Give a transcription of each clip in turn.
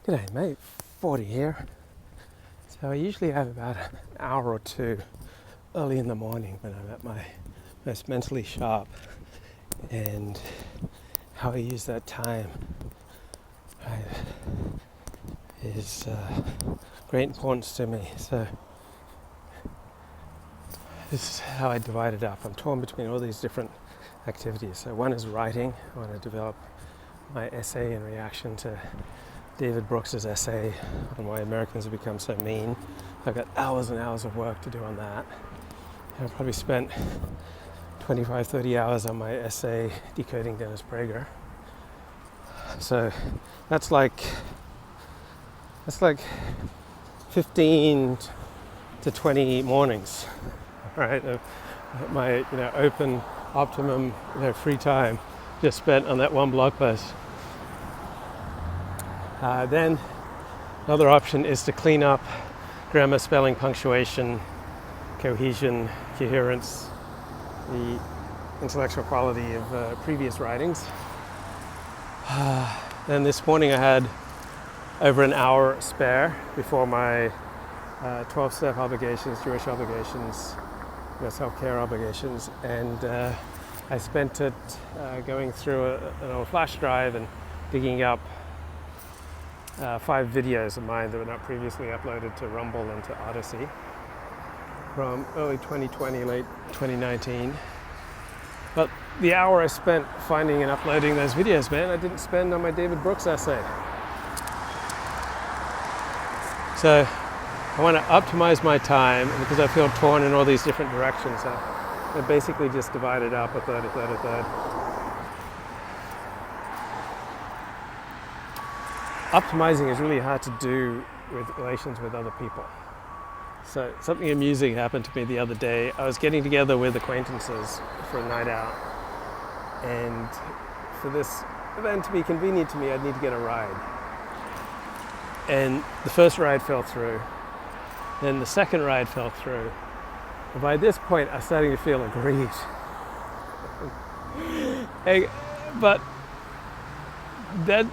G'day mate, 40 here. So I usually have about an hour or two early in the morning when I'm at my most mentally sharp, and how I use that time is great importance to me. So this is how I divide it up. I'm torn between all these different activities. So one is writing. I want to develop my essay in reaction to David Brooks's essay on why Americans have become so mean. I've got hours and hours of work to do on that. I've probably spent 25, 30 hours on my essay decoding Dennis Prager. So that's like 15 to 20 mornings, right? Of my open optimum free time just spent on that one blog post. Then another option is to clean up grammar, spelling, punctuation, cohesion, coherence, the intellectual quality of previous writings. Then this morning I had over an hour spare before my 12-step obligations, Jewish obligations, self-care obligations, and I spent it going through an old flash drive and digging up 5 videos of mine that were not previously uploaded to Rumble and to Odyssey from early 2020, late 2019. But the hour I spent finding and uploading those videos, man, I didn't spend on my David Brooks essay. So I want to optimize my time, and because I feel torn in all these different directions, I basically just divided up a third. Optimizing is really hard to do with relations with other people. So something amusing happened to me the other day. I was getting together with acquaintances for a night out, and for this event to be convenient to me, I'd need to get a ride. And the first ride fell through, then the second ride fell through. And by this point, I was starting to feel aggrieved. But that,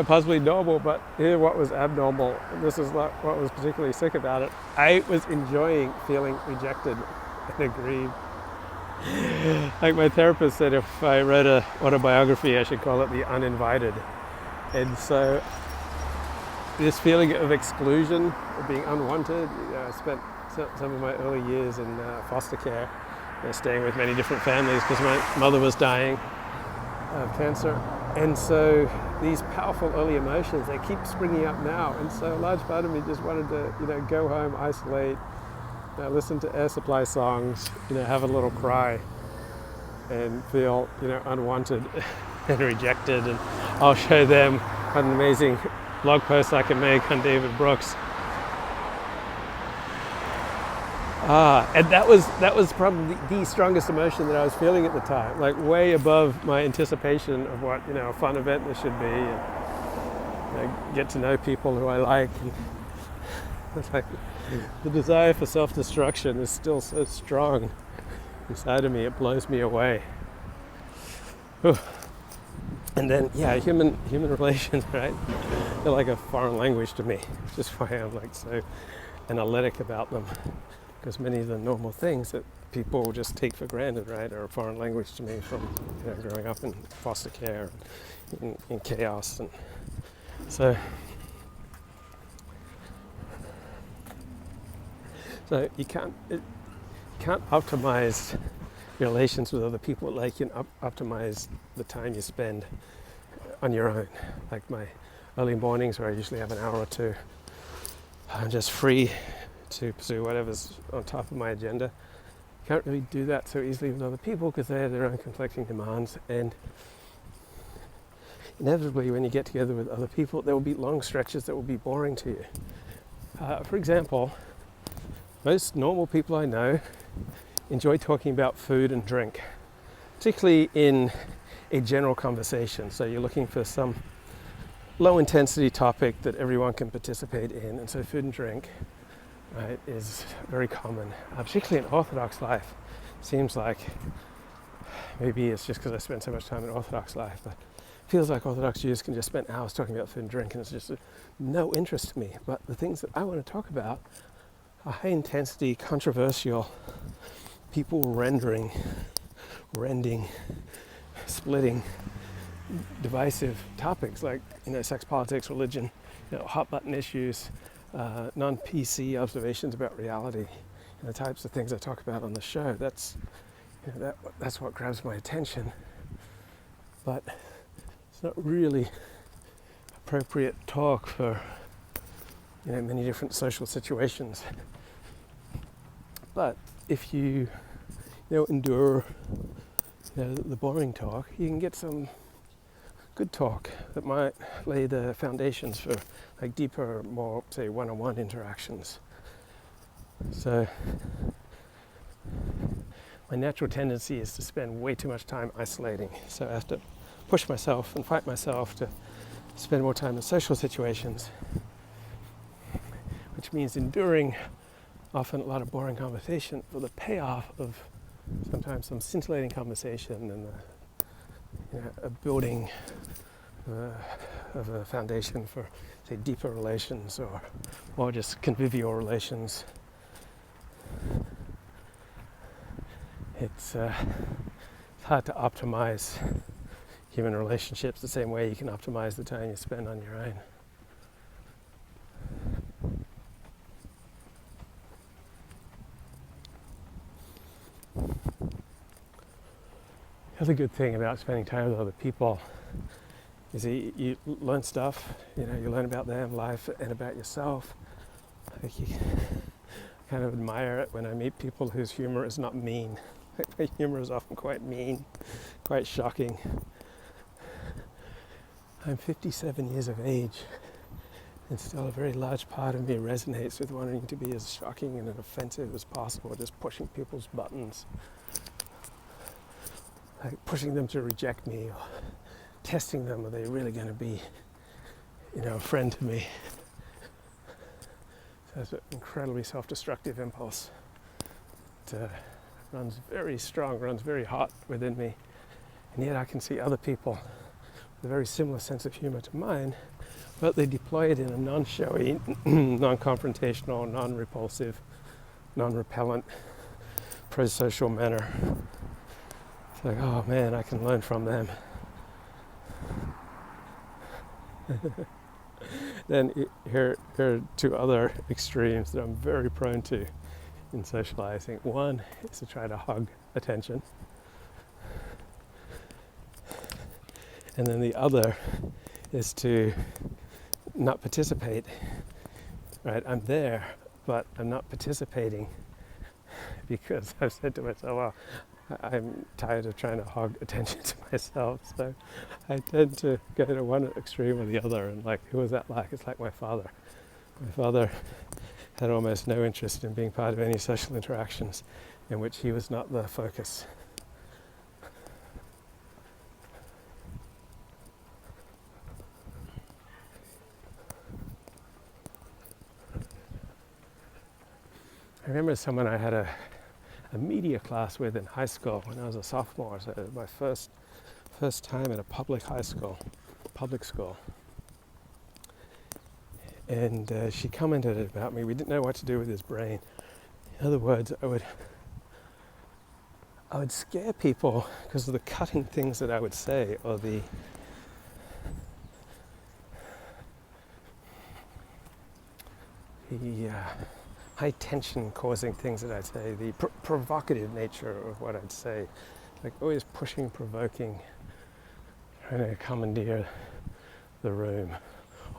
possibly normal, but here what was abnormal, and this is what was particularly sick about it, I was enjoying feeling rejected and aggrieved. Like my therapist said, if I wrote an autobiography, I should call it The Uninvited. And so this feeling of exclusion, of being unwanted, I spent some of my early years in foster care, staying with many different families because my mother was dying of cancer. And so these powerful early emotions, they keep springing up now. And so a large part of me just wanted to, go home, isolate, listen to Air Supply songs, have a little cry and feel, unwanted and rejected. And I'll show them what an amazing blog post I can make on David Brooks. And that was probably the strongest emotion that I was feeling at the time, like way above my anticipation of what, a fun event this should be, and get to know people who I like. And it's like the desire for self-destruction is still so strong inside of me, it blows me away. And then, human relations, right? They're like a foreign language to me, which is why I'm like so analytic about them. Because many of the normal things that people just take for granted, right, are a foreign language to me from growing up in foster care and in chaos. And so you can't optimize your relations with other people like you can optimize the time you spend on your own. Like my early mornings where I usually have an hour or two, I'm just free to pursue whatever's on top of my agenda. Can't really do that so easily with other people because they have their own conflicting demands, and inevitably when you get together with other people there will be long stretches that will be boring to you. For example, most normal people I know enjoy talking about food and drink, particularly in a general conversation. So you're looking for some low intensity topic that everyone can participate in, and so food and drink, right, is very common, particularly in Orthodox life. Seems like maybe it's just because I spend so much time in Orthodox life, but feels like Orthodox Jews can just spend hours talking about food and drink, and it's just no interest to me. But the things that I want to talk about are high intensity, controversial, people rending, splitting, divisive topics like sex, politics, religion, hot button issues, non-PC observations about reality, and the types of things I talk about on the show. That's what grabs my attention. But it's not really appropriate talk for many different social situations. But if you endure the boring talk, you can get some good talk that might lay the foundations for like deeper, more say one-on-one interactions. So my natural tendency is to spend way too much time isolating. So I have to push myself and fight myself to spend more time in social situations, which means enduring often a lot of boring conversation for the payoff of sometimes some scintillating conversation and a building of a foundation for, say, deeper relations or more just convivial relations. It's hard to optimize human relationships the same way you can optimize the time you spend on your own. The other good thing about spending time with other people is that you learn stuff, you learn about them, life, and about yourself. Like you kind of admire it when I meet people whose humor is not mean. My humor is often quite mean, quite shocking. I'm 57 years of age, and still a very large part of me resonates with wanting to be as shocking and offensive as possible, just pushing people's buttons. Like pushing them to reject me or testing them, are they really going to be, a friend to me? So it's an incredibly self-destructive impulse. It runs very strong, runs very hot within me. And yet I can see other people with a very similar sense of humor to mine, but they deploy it in a non-showy, non-confrontational, non-repulsive, non-repellent, pro-social manner. It's like, oh man, I can learn from them. Then here are two other extremes that I'm very prone to in socializing. One is to try to hog attention. And then the other is to not participate. Right? I'm there, but I'm not participating because I've said to myself, well, I'm tired of trying to hog attention to myself, so I tend to go to one extreme or the other. And like, who was that like? It's like my father. My father had almost no interest in being part of any social interactions in which he was not the focus. I remember someone I had a media class with in high school when I was a sophomore, so my first time at a public school. And she commented about me. We didn't know what to do with his brain. In other words, I would scare people because of the cutting things that I would say, or the high tension causing things that I'd say, the provocative nature of what I'd say, like always pushing, provoking, trying to commandeer the room.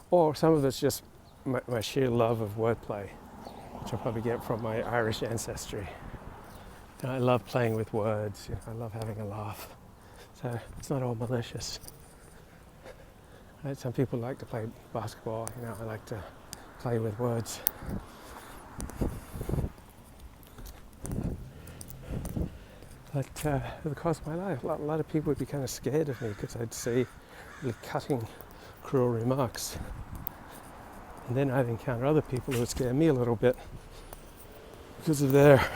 Or some of it's just my sheer love of wordplay, which I probably get from my Irish ancestry. I love playing with words, I love having a laugh. So it's not all malicious. Right? Some people like to play basketball, I like to play with words. But over the course of my life, a lot of people would be kind of scared of me because I'd say really cutting, cruel remarks. And then I'd encounter other people who would scare me a little bit because of their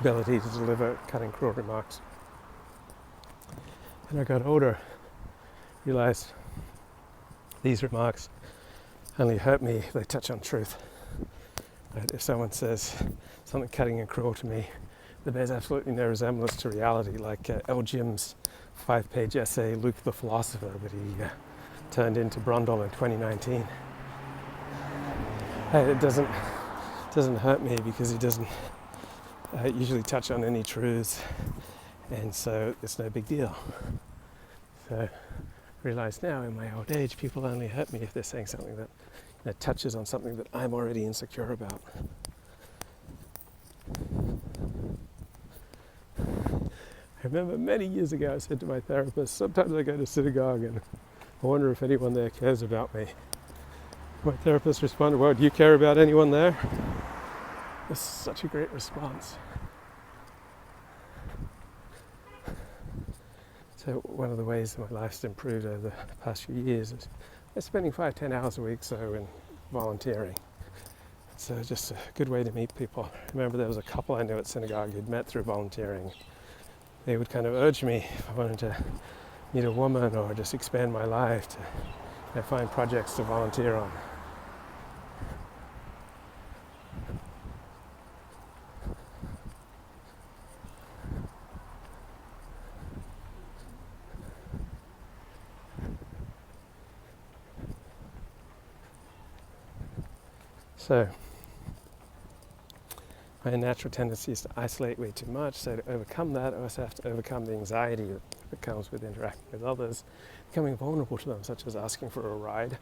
ability to deliver cutting, cruel remarks. And I got older, realized these remarks only hurt me if they touch on truth. Right? If someone says something cutting and cruel to me that bears absolutely no resemblance to reality, like L. Jim's 5-page essay, Luke the Philosopher, that he turned into Brundle in 2019. It doesn't hurt me because he doesn't usually touch on any truths, and so it's no big deal. So I realize now in my old age, people only hurt me if they're saying something that touches on something that I'm already insecure about. I remember many years ago I said to my therapist, sometimes I go to synagogue and I wonder if anyone there cares about me. My therapist responded, well, do you care about anyone there? That's such a great response. So one of the ways that my life's improved over the past few years is I'm spending 5-10 hours a week so in volunteering. It's just a good way to meet people. I remember there was a couple I knew at synagogue who'd met through volunteering. They would kind of urge me if I wanted to meet a woman or just expand my life to find projects to volunteer on. So my natural tendency is to isolate way too much, so to overcome that, I also have to overcome the anxiety that comes with interacting with others, becoming vulnerable to them, such as asking for a ride.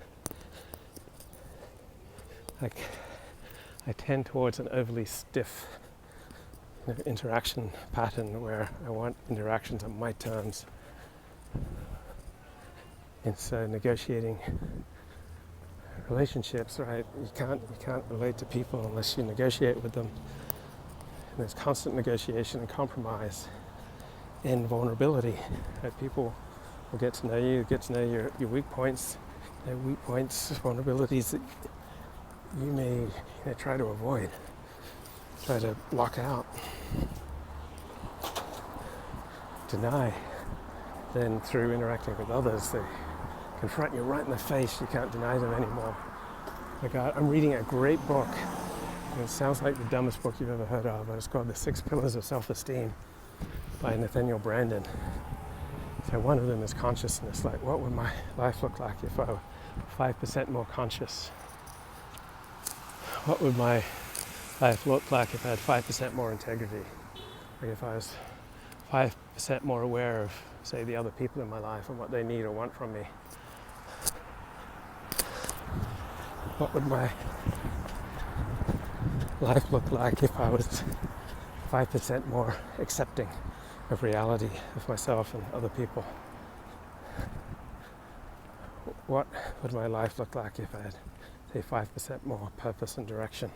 Like, I tend towards an overly stiff interaction pattern where I want interactions on my terms. And so negotiating relationships, right? You can't relate to people unless you negotiate with them. And there's constant negotiation and compromise and vulnerability. Right? People will get to know you, get to know your weak points, vulnerabilities that you may try to avoid, try to block out, deny. Then through interacting with others, they confront you right in the face. You can't deny them anymore. Like I'm reading a great book. And it sounds like the dumbest book you've ever heard of, but it's called The 6 Pillars of Self-Esteem by Nathaniel Branden. So one of them is consciousness. Like, what would my life look like if I were 5% more conscious? What would my life look like if I had 5% more integrity? Like if I was 5% more aware of, say, the other people in my life and what they need or want from me? What would my life look like if I was 5% more accepting of reality, of myself and other people? What would my life look like if I had, say, 5% more purpose and direction?